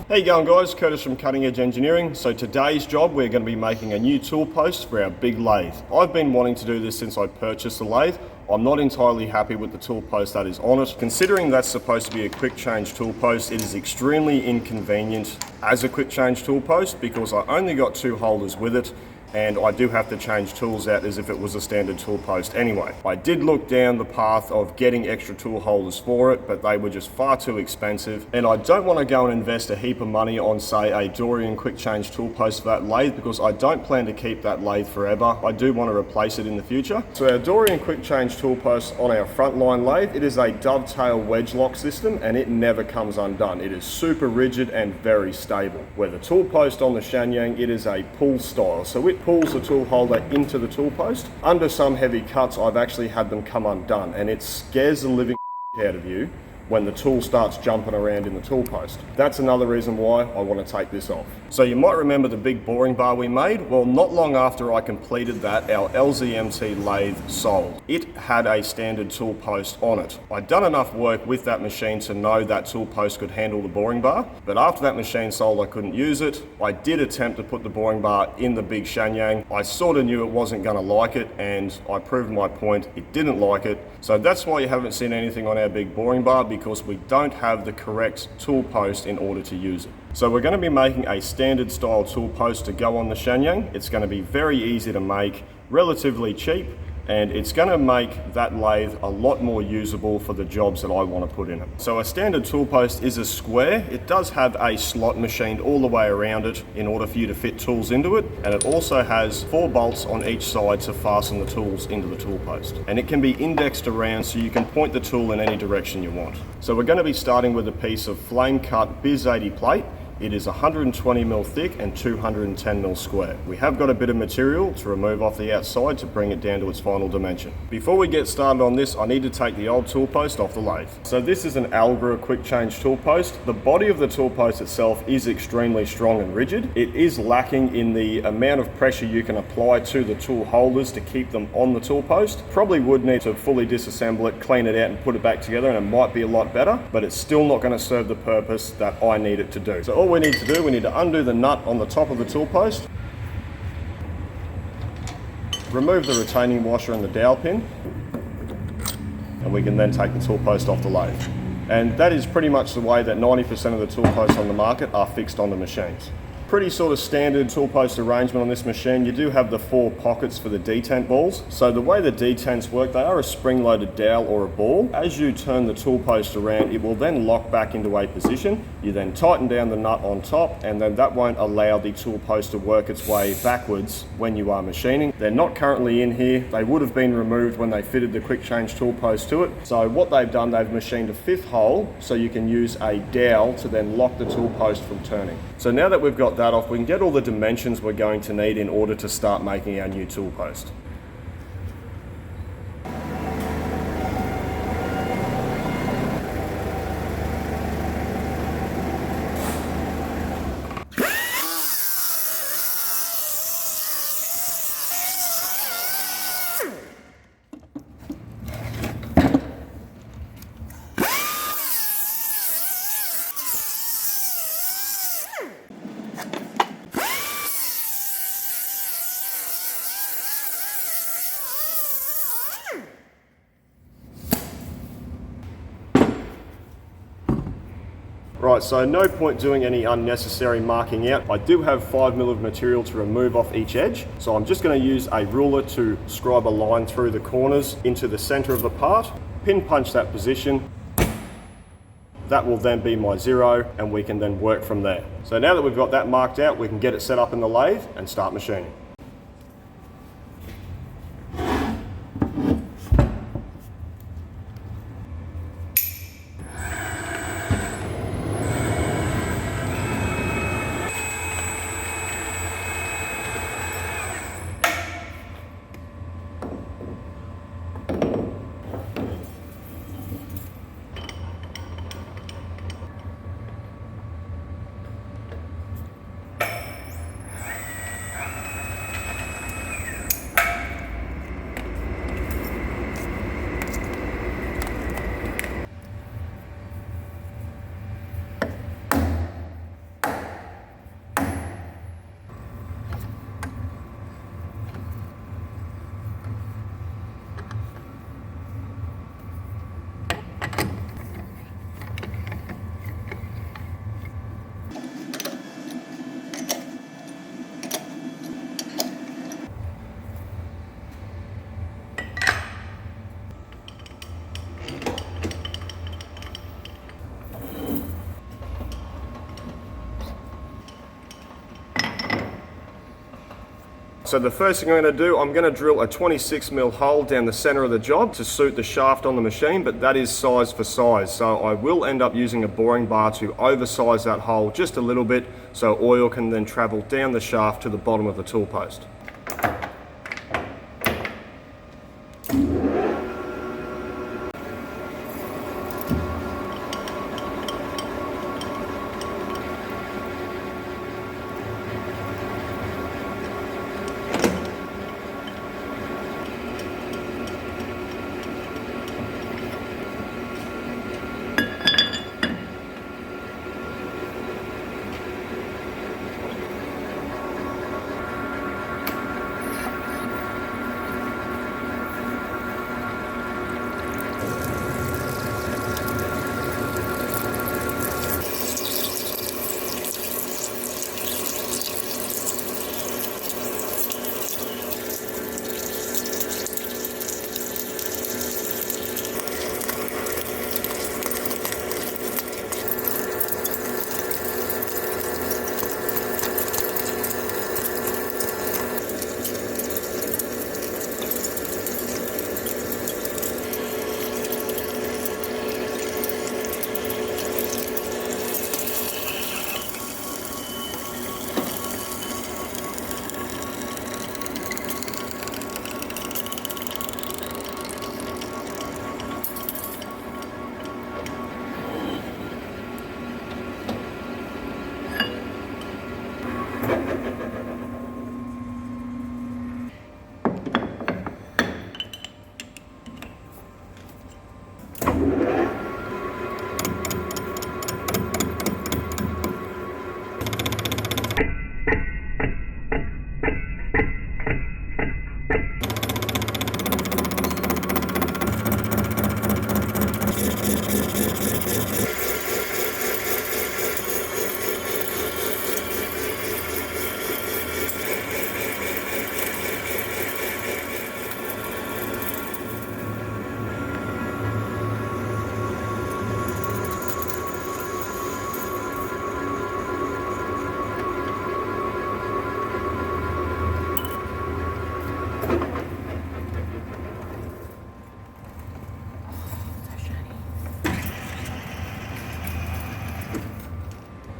How you going, guys? Curtis from Cutting Edge Engineering. So today's job, we're going to be making a new tool post for our big lathe. I've been wanting to do this since I purchased the lathe. I'm not entirely happy with the tool post that is on it. Considering that's supposed to be a quick change tool post, it is extremely inconvenient as a quick change tool post because I only got 2 holders with it, and I do have to change tools out as if it was a standard tool post anyway. I did look down the path of getting extra tool holders for it, but they were just far too expensive. And I don't want to go and invest a heap of money on, say, a Dorian quick change tool post for that lathe because I don't plan to keep that lathe forever. I do want to replace it in the future. So our Dorian quick change tool post on our frontline lathe, it is a dovetail wedge lock system and it never comes undone. It is super rigid and very stable. Where the tool post on the Shanyang, it is a pull style. So it pulls the tool holder into the tool post. Under some heavy cuts, I've actually had them come undone, and it scares the living out of you when the tool starts jumping around in the tool post. That's another reason why I want to take this off. So you might remember the big boring bar we made. Well, not long after I completed that, our LZMT lathe sold. It had a standard tool post on it. I'd done enough work with that machine to know that tool post could handle the boring bar, but after that machine sold, I couldn't use it. I did attempt to put the boring bar in the big Shanyang. I sort of knew it wasn't going to like it, and I proved my point. It didn't like it. So that's why you haven't seen anything on our big boring bar, because we don't have the correct tool post in order to use it. So we're going to be making a standard style tool post to go on the Shanyang. It's going to be very easy to make, relatively cheap, and it's going to make that lathe a lot more usable for the jobs that I want to put in it. So a standard tool post is a square. It does have a slot machined all the way around it in order for you to fit tools into it, and it also has 4 bolts on each side to fasten the tools into the tool post. And it can be indexed around so you can point the tool in any direction you want. So we're going to be starting with a piece of flame cut Biz 80 plate. It is 120mm thick and 210mm square. We have got a bit of material to remove off the outside to bring it down to its final dimension. Before we get started on this, I need to take the old tool post off the lathe. So this is an Algra quick change tool post. The body of the tool post itself is extremely strong and rigid. It is lacking in the amount of pressure you can apply to the tool holders to keep them on the tool post. Probably would need to fully disassemble it, clean it out and put it back together, and it might be a lot better, but it's still not going to serve the purpose that I need it to do. So all we need to do, we need to undo the nut on the top of the tool post, remove the retaining washer and the dowel pin, and we can then take the tool post off the lathe. And that is pretty much the way that 90% of the tool posts on the market are fixed on the machines. Pretty sort of standard tool post arrangement on this machine. You do have the 4 pockets for the detent balls. So the way the detents work, they are a spring-loaded dowel or a ball. As you turn the tool post around, it will then lock back into a position. You then tighten down the nut on top, and then that won't allow the tool post to work its way backwards when you are machining. They're not currently in here. They would have been removed when they fitted the quick change tool post to it. So what they've done, they've machined a 5th hole so you can use a dowel to then lock the tool post from turning. So now that we've got that off, we can get all the dimensions we're going to need in order to start making our new tool post. Right, so no point doing any unnecessary marking out. I do have 5mm of material to remove off each edge, so I'm just going to use a ruler to scribe a line through the corners into the center of the part, pin punch that position. That will then be my 0, and we can then work from there. So now that we've got that marked out, we can get it set up in the lathe and start machining. so the first thing I'm going to do, I'm going to drill a 26mm hole down the center of the job to suit the shaft on the machine, but that is size for size. So I will end up using a boring bar to oversize that hole just a little bit so oil can then travel down the shaft to the bottom of the tool post.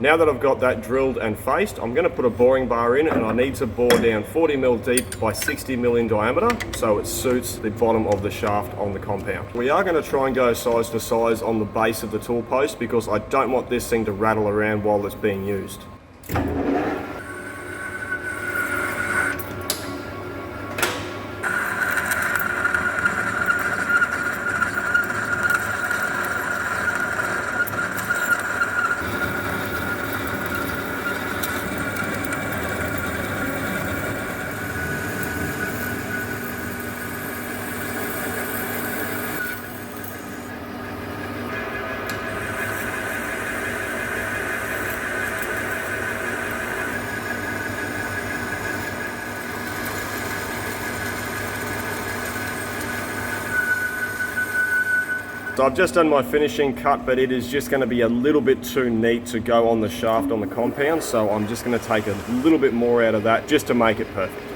Now that I've got that drilled and faced, I'm going to put a boring bar in, and I need to bore down 40mm deep by 60mm in diameter so it suits the bottom of the shaft on the compound. We are going to try and go size for size on the base of the tool post because I don't want this thing to rattle around while it's being used. So I've just done my finishing cut, but it is just going to be a little bit too neat to go on the shaft on the compound, so I'm just going to take a little bit more out of that just to make it perfect.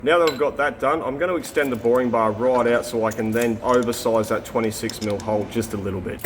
Now that I've got that done, I'm going to extend the boring bar right out so I can then oversize that 26mm hole just a little bit.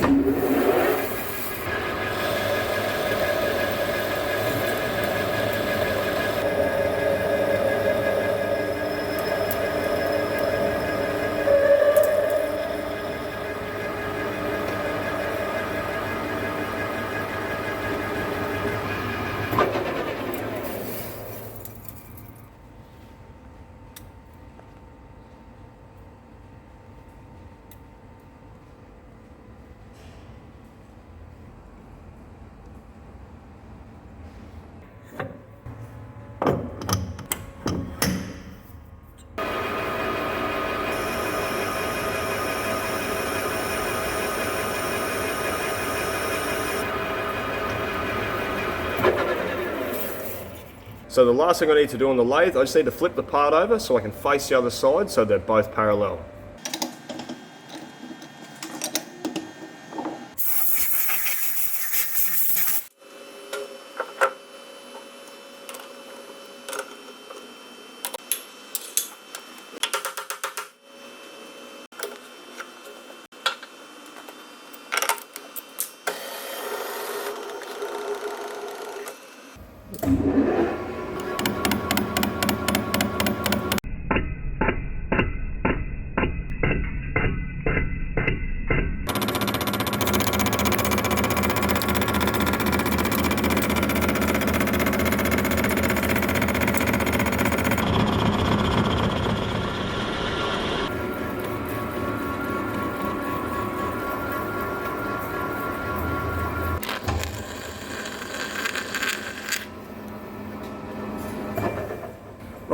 So the last thing I need to do on the lathe, I just need to flip the part over so I can face the other side so they're both parallel.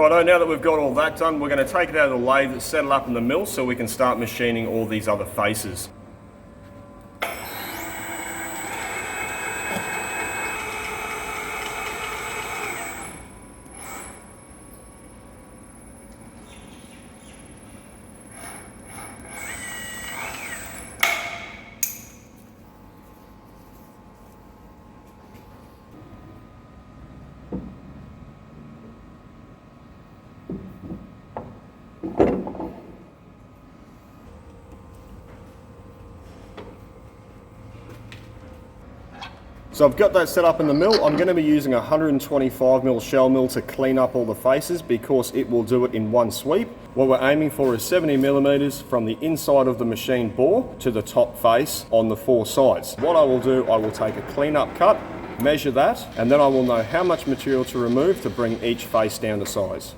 Righto, now that we've got all that done, we're going to take it out of the lathe, set it up in the mill so we can start machining all these other faces. So I've got that set up in the mill. I'm going to be using a 125mm shell mill to clean up all the faces because it will do it in one sweep. What we're aiming for is 70mm from the inside of the machine bore to the top face on the four sides. What I will do, I will take a clean up cut, measure that, and then I will know how much material to remove to bring each face down to size.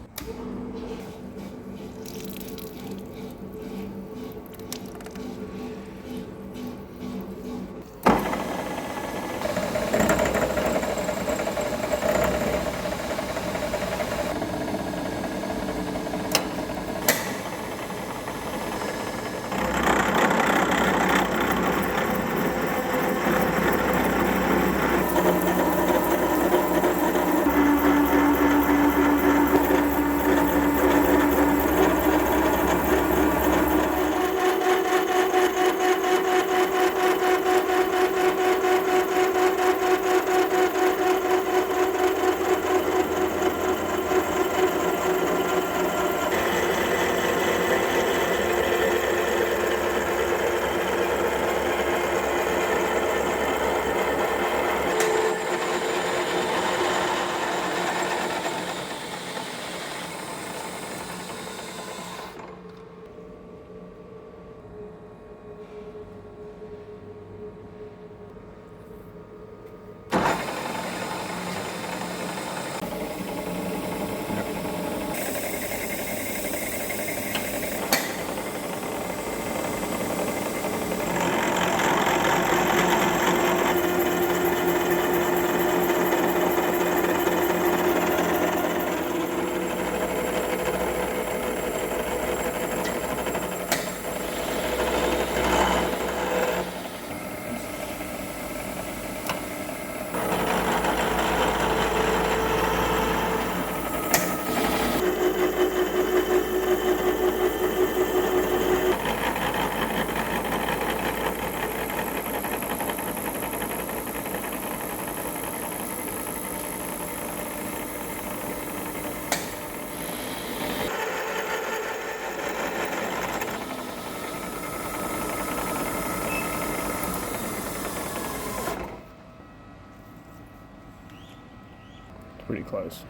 Pretty close.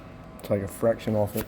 Take a fraction off it.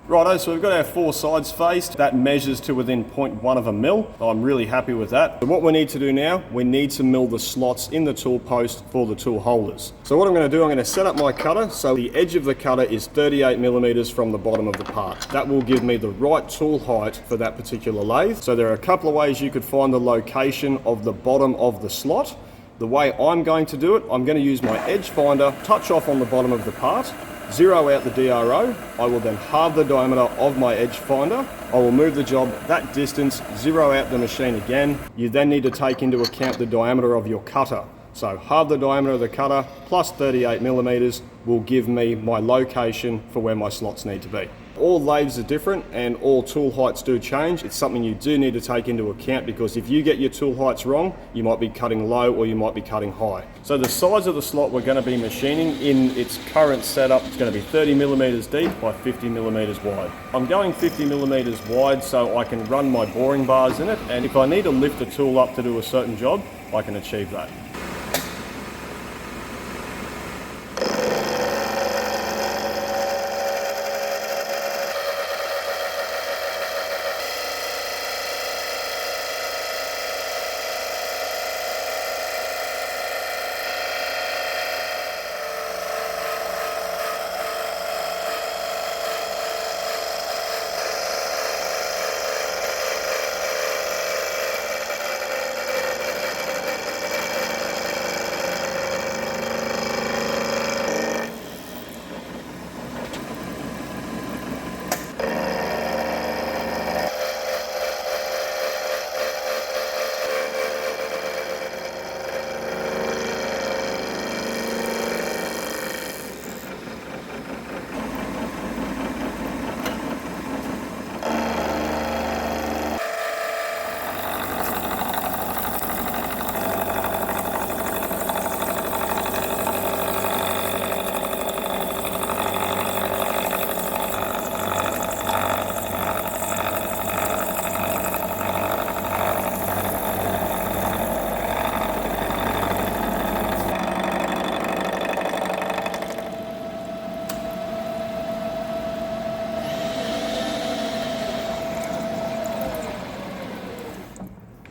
Righto, so we've got our 4 sides faced. That measures to within 0.1 of a mil. I'm really happy with that. So what we need to do now, we need to mill the slots in the tool post for the tool holders. So what I'm going to do, I'm going to set up my cutter so the edge of the cutter is 38 millimeters from the bottom of the part. That will give me the right tool height for that particular lathe. So there are a couple of ways you could find the location of the bottom of the slot. The way I'm going to do it, I'm going to use my edge finder, touch off on the bottom of the part, zero out the DRO. I will then halve the diameter of my edge finder. I will move the job that distance, zero out the machine again. You then need to take into account the diameter of your cutter. So halve the diameter of the cutter plus 38 millimeters will give me my location for where my slots need to be. All lathes are different and all tool heights do change. It's something you do need to take into account because if you get your tool heights wrong, you might be cutting low or you might be cutting high. So the size of the slot we're going to be machining in its current setup is going to be 30 millimeters deep by 50 millimeters wide. I'm going 50 millimeters wide so I can run my boring bars in it, and if I need to lift the tool up to do a certain job, I can achieve that.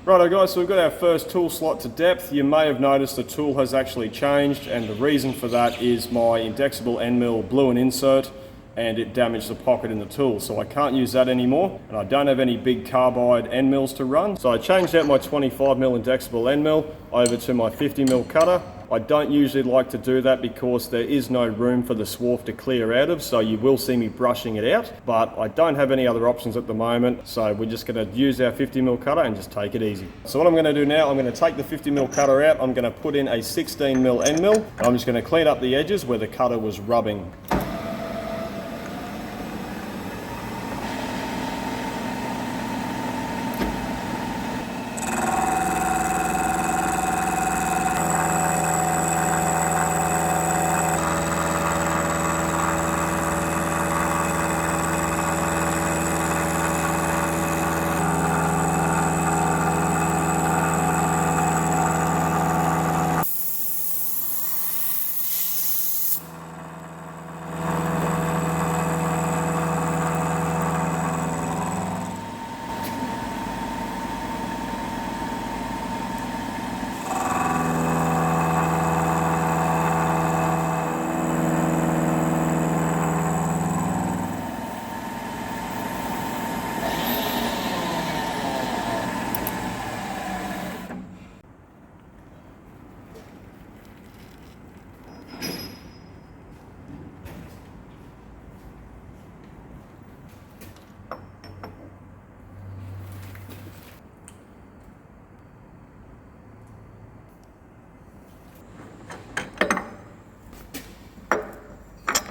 Righto guys, so we've got our first tool slot to depth. You may have noticed the tool has actually changed, and the reason for that is my indexable end mill blew an insert and it damaged the pocket in the tool. So I can't use that anymore, and I don't have any big carbide end mills to run. So I changed out my 25mm indexable end mill over to my 50mm cutter. I don't usually like to do that because there is no room for the swarf to clear out of, so you will see me brushing it out, but I don't have any other options at the moment, so we're just going to use our 50mm cutter and just take it easy. So what I'm going to do now, I'm going to take the 50mm cutter out, I'm going to put in a 16mm end mill, and I'm just going to clean up the edges where the cutter was rubbing.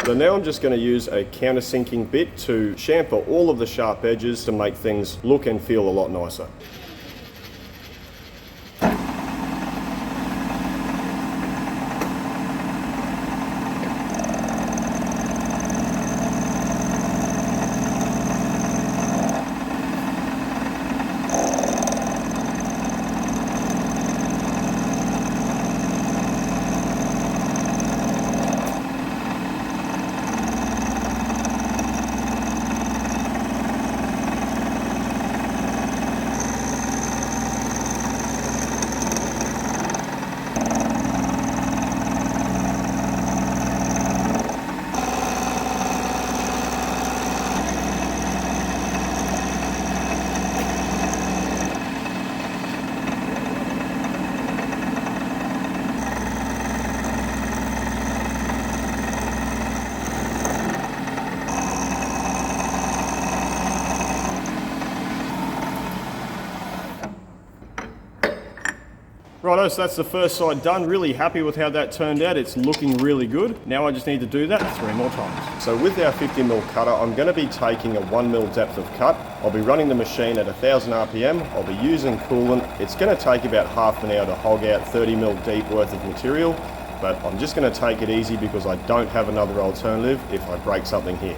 So now I'm just going to use a countersinking bit to chamfer all of the sharp edges to make things look and feel a lot nicer. Righto, so that's the first side done. Really happy with how that turned out. It's looking really good. Now I just need to do that 3 more times. So with our 50mm cutter, I'm going to be taking a 1mm depth of cut. I'll be running the machine at 1000 RPM. I'll be using coolant. It's going to take about half an hour to hog out 30mm deep worth of material, but I'm just going to take it easy because I don't have another alternative if I break something here.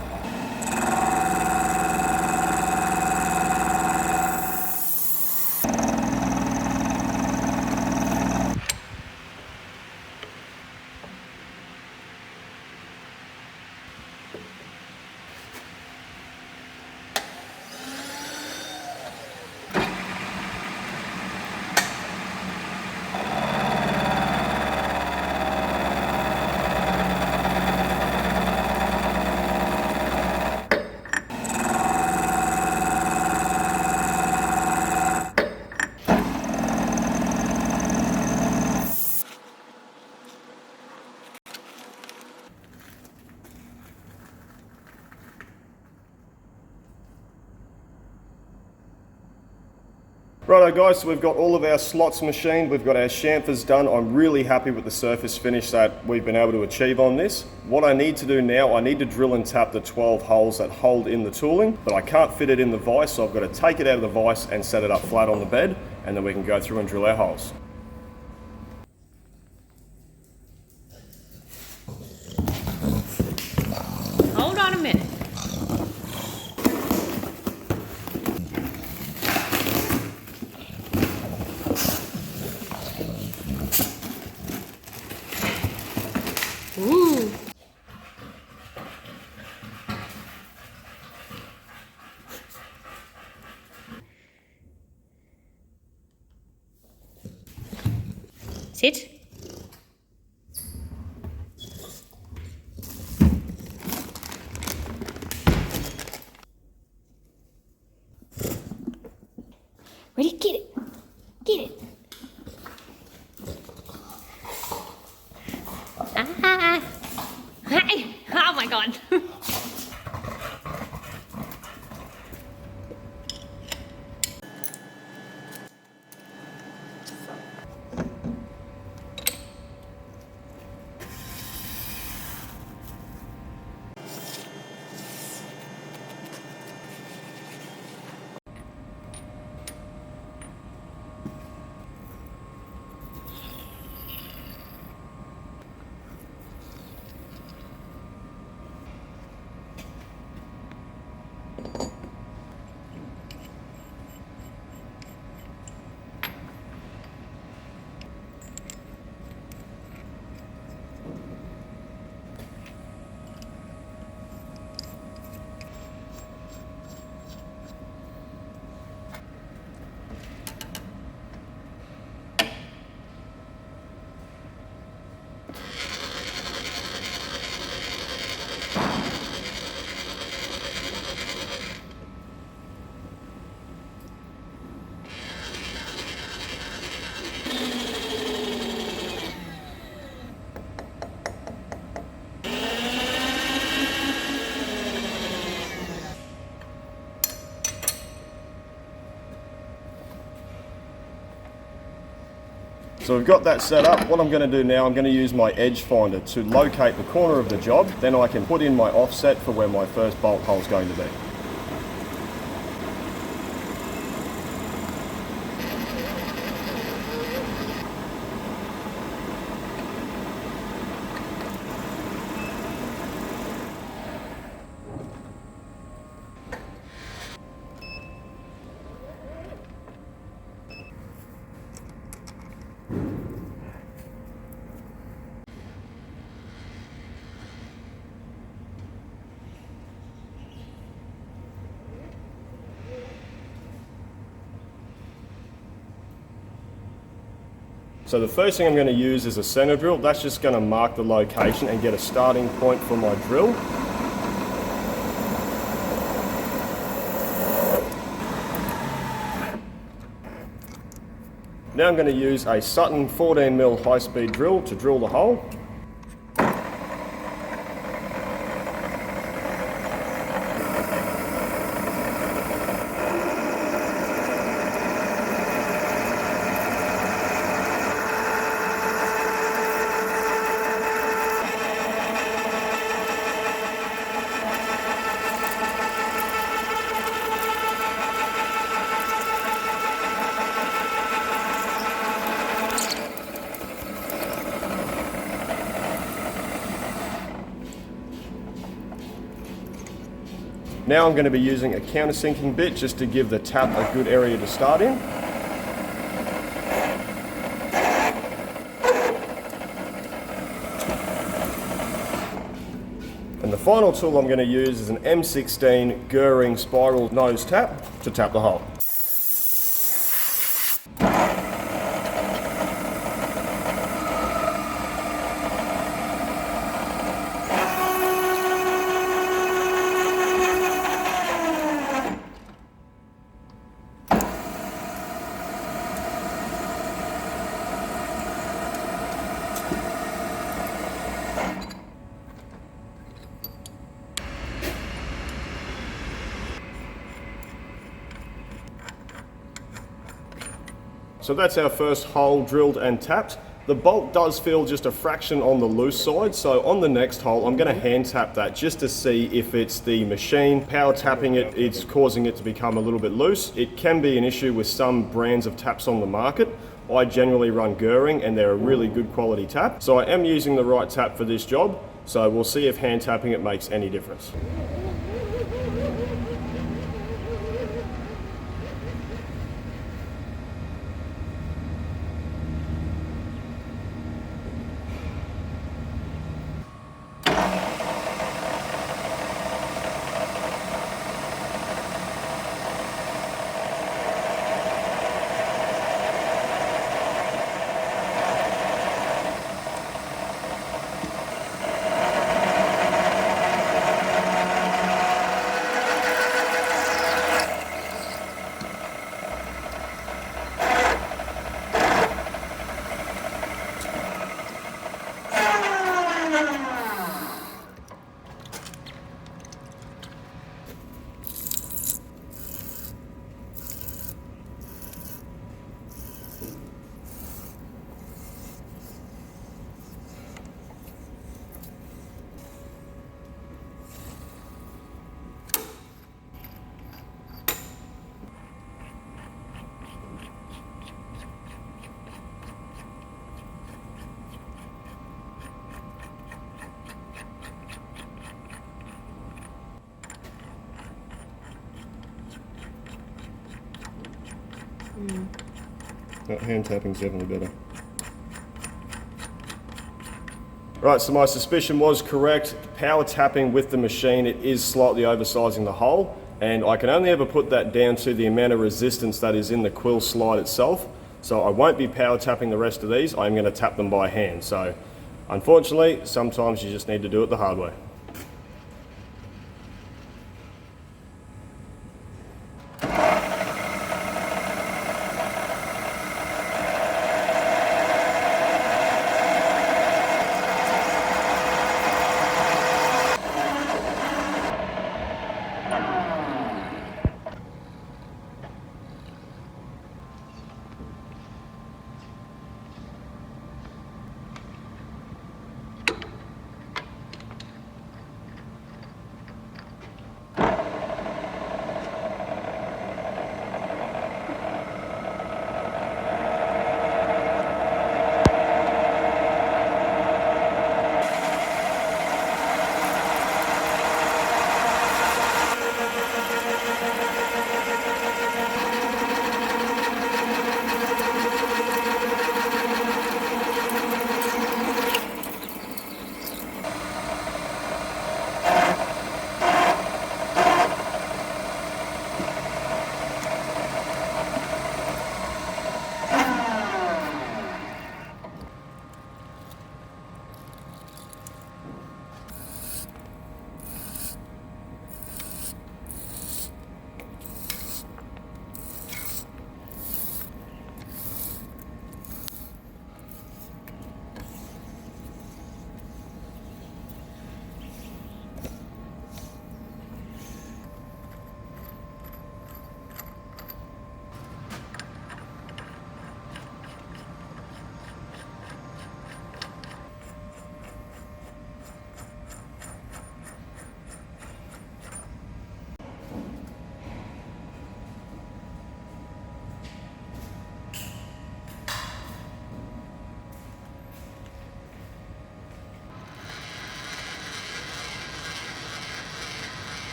Righto guys, so we've got all of our slots machined, we've got our chamfers done. I'm really happy with the surface finish that we've been able to achieve on this. What I need to do now, I need to drill and tap the 12 holes that hold in the tooling, but I can't fit it in the vise, so I've got to take it out of the vise and set it up flat on the bed, and then we can go through and drill our holes. Hold on a minute. Ooh. Sit. Ready? Get it. Get it. Ah. Hi. Oh my God. So we've got that set up. What I'm going to do now, I'm going to use my edge finder to locate the corner of the job. Then I can put in my offset for where my first bolt hole is going to be. So the first thing I'm going to use is a center drill. That's just going to mark the location and get a starting point for my drill. Now I'm going to use a Sutton 14mm high-speed drill to drill the hole. Now I'm going to be using a countersinking bit just to give the tap a good area to start in. And the final tool I'm going to use is an M16 Goering spiral nose tap to tap the hole. So that's our first hole drilled and tapped. The bolt does feel just a fraction on the loose side, so on the next hole I'm going to hand tap that just to see if it's the machine power tapping it, it's causing it to become a little bit loose. It can be an issue with some brands of taps on the market. I generally run Goering and they're a really good quality tap, so I am using the right tap for this job, so we'll see if hand tapping it makes any difference. Hand tapping's definitely better. Right, so my suspicion was correct. Power tapping with the machine, it is slightly oversizing the hole, and I can only ever put that down to the amount of resistance that is in the quill slide itself. So I won't be power tapping the rest of these, I'm going to tap them by hand. So unfortunately, sometimes you just need to do it the hard way.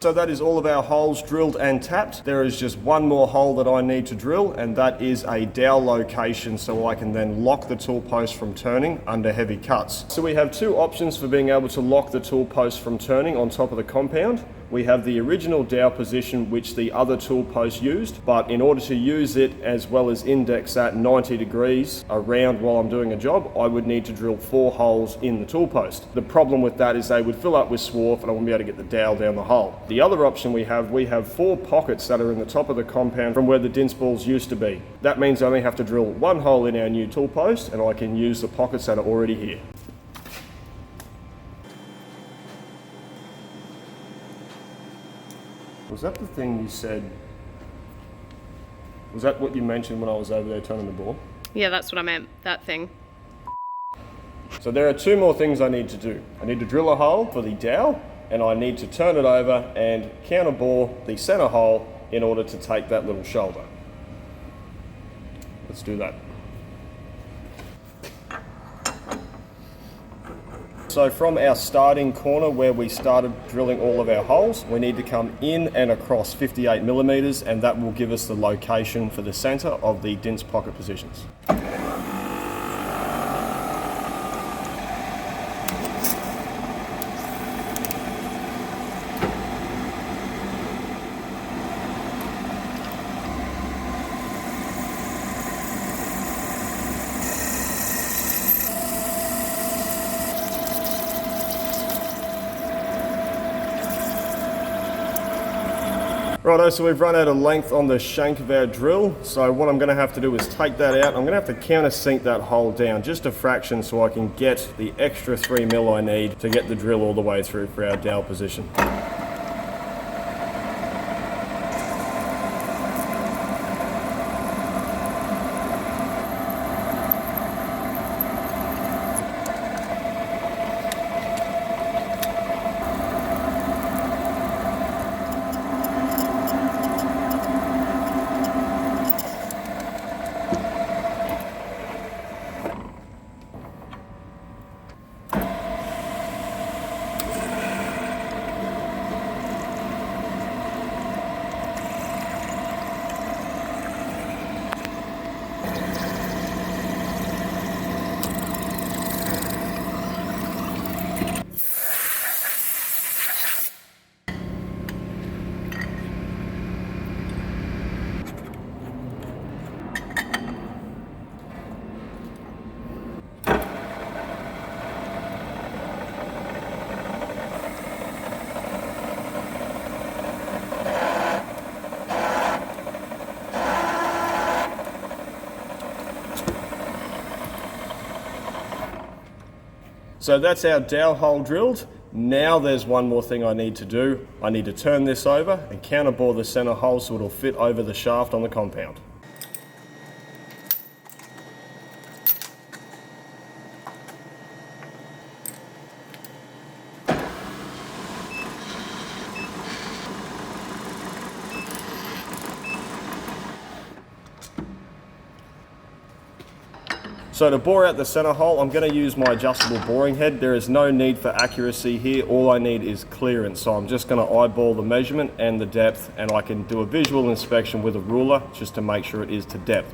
So that is all of our holes drilled and tapped. There is just one more hole that I need to drill, and that is a dowel location so I can then lock the tool post from turning under heavy cuts. So we have two options for being able to lock the tool post from turning on top of the compound. We have the original dowel position which the other tool post used, but in order to use it as well as index at 90 degrees around while I'm doing a job, I would need to drill 4 holes in the tool post. The problem with that is they would fill up with swarf and I wouldn't be able to get the dowel down the hole. The other option we have 4 pockets that are in the top of the compound from where the dince balls used to be. That means I only have to drill 1 hole in our new tool post and I can use the pockets that are already here. Was that the thing you said? Was that what you mentioned when I was over there turning the bore? Yeah, that's what I meant, that thing. So there are 2 more things I need to do. I need to drill a hole for the dowel, and I need to turn it over and counter bore the center hole in order to take that little shoulder. Let's do that. So from our starting corner where we started drilling all of our holes, we need to come in and across 58 millimeters, and that will give us the location for the center of the dince pocket positions. Righto, so we've run out of length on the shank of our drill, so what I'm going to have to do is take that out. I'm going to have to countersink that hole down just a fraction so I can get the extra 3 mil I need to get the drill all the way through for our dowel position. So that's our dowel hole drilled. Now there's one more thing I need to do. I need to turn this over and counter bore the center hole so it'll fit over the shaft on the compound. So to bore out the center hole, I'm going to use my adjustable boring head. There is no need for accuracy here. All I need is clearance. So I'm just going to eyeball the measurement and the depth, and I can do a visual inspection with a ruler just to make sure it is to depth.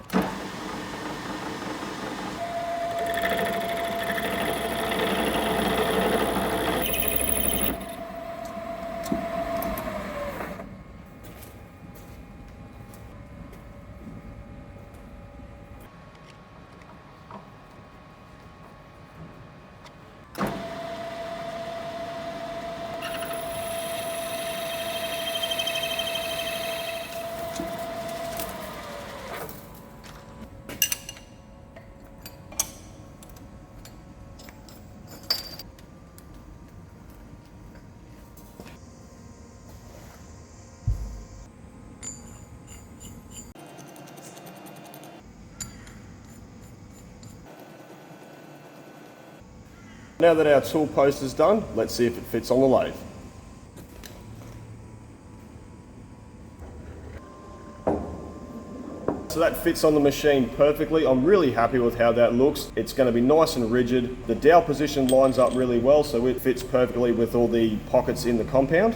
Now that our tool post is done, let's see if it fits on the lathe. So that fits on the machine perfectly. I'm really happy with how that looks. It's going to be nice and rigid. The dowel position lines up really well, so it fits perfectly with all the pockets in the compound.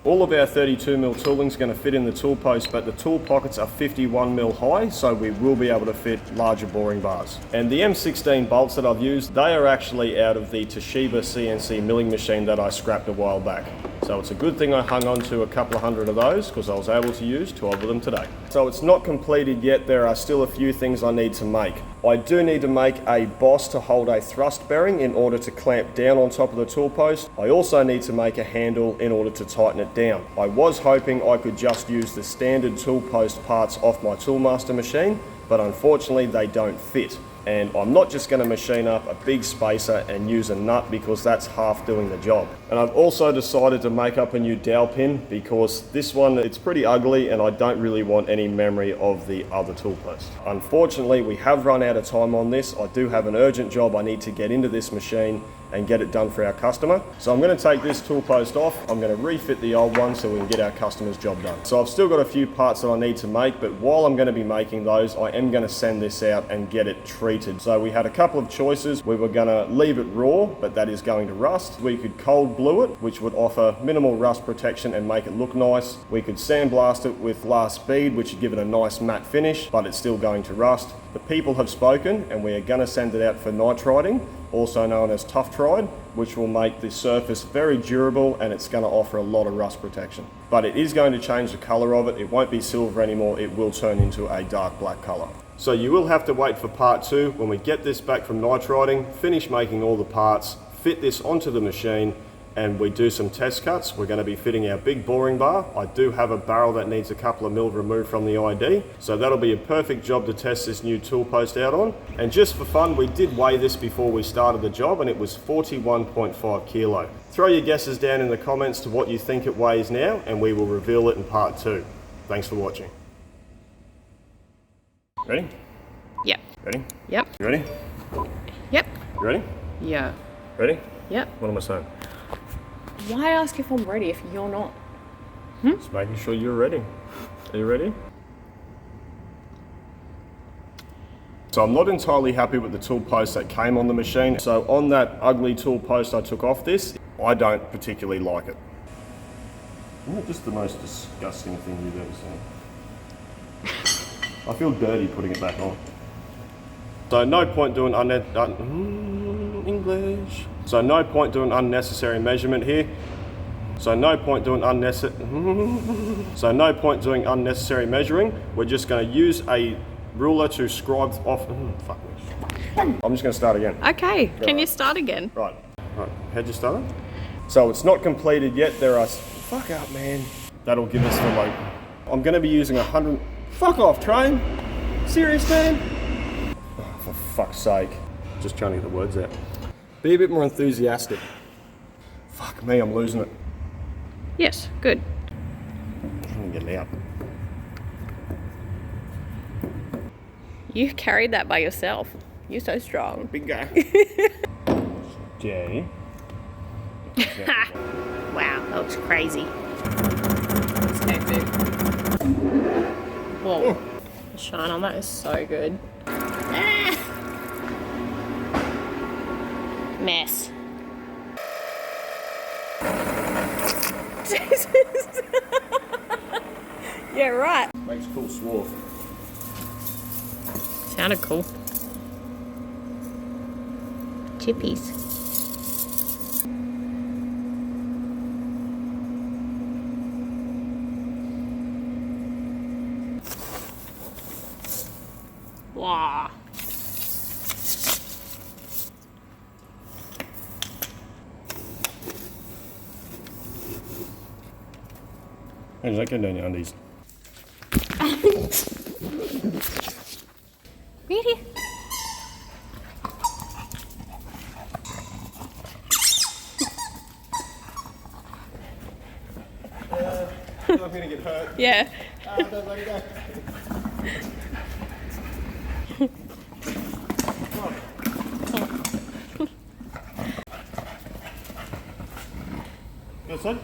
All of our 32mm tooling is going to fit in the tool post, but the tool pockets are 51mm high, so we will be able to fit larger boring bars. And the M16 bolts that I've used, they are actually out of the Toshiba CNC milling machine that I scrapped a while back. So it's a good thing I hung on to a couple of hundred of those because I was able to use 12 of them today. So it's not completed yet. There are still a few things I need to make. I do need to make a boss to hold a thrust bearing in order to clamp down on top of the tool post. I also need to make a handle in order to tighten it down. I was hoping I could just use the standard tool post parts off my Toolmaster machine, but unfortunately they don't fit. And I'm not just going to machine up a big spacer and use a nut because that's half doing the job. And I've also decided to make up a new dowel pin because this one, it's pretty ugly and I don't really want any memory of the other tool post. Unfortunately, we have run out of time on this. I do have an urgent job I need to get into this machine and get it done for our customer. So I'm going to take this tool post off. I'm going to refit the old one so we can get our customer's job done. So I've still got a few parts that I need to make, but while I'm going to be making those, I am going to send this out and get it treated. So we had a couple of choices. We were going to leave it raw, but that is going to rust. We could cold blue it, which would offer minimal rust protection and make it look nice. We could sandblast it with last speed, which would give it a nice matte finish, but it's still going to rust. The people have spoken and we are going to send it out for nitriding, also known as tough tride, which will make the surface very durable and it's going to offer a lot of rust protection. But it is going to change the color of it. It won't be silver anymore. It will turn into a dark black color. So you will have to wait for part 2 when we get this back from nitriding, finish making all the parts, fit this onto the machine, and we do some test cuts. We're going to be fitting our big boring bar. I do have a barrel that needs a couple of mil removed from the ID, so that'll be a perfect job to test this new tool post out on. And just for fun, we did weigh this before we started the job and it was 41.5 kilo. Throw your guesses down in the comments to what you think it weighs now and we will reveal it in part 2. Thanks for watching. Ready? Yep. Ready? Yep. You ready? Yep. You ready? Yeah. Ready? Yep. What am I saying? Why ask if I'm ready if you're not? Just making sure you're ready. Are you ready? So I'm not entirely happy with the tool post that came on the machine. So on that ugly tool post I took off this, I don't particularly like it. Isn't it just the most disgusting thing you've ever seen? I feel dirty putting it back on. So no point doing English. So no point doing unnecessary measurement here. So no point doing unnecessary measuring. We're just going to use a ruler to scribe off. Fuck me. I'm just going to start again. Okay. Can you start again? Right. How'd you start it? So it's not completed yet. There are. Fuck up, man. That'll give us the like. I'm going to be using 100. Fuck off, train. Serious, man? Oh, for fuck's sake. Just trying to get the words out. Be a bit more enthusiastic. Fuck me, I'm losing it. Yes. Good. I'm trying to get it out. You carried that by yourself. You're so strong. Big guy. J. Ha! Wow, that looks crazy. It's hectic. Whoa. Oh. The shine on that is so good. Mess. Jesus. Yeah, right. Makes cool swarf. Sounded cool. Chippies. Wow. How does that go down your undies? Really? I'm gonna get hurt. Yeah. Don't let it go. Good, son?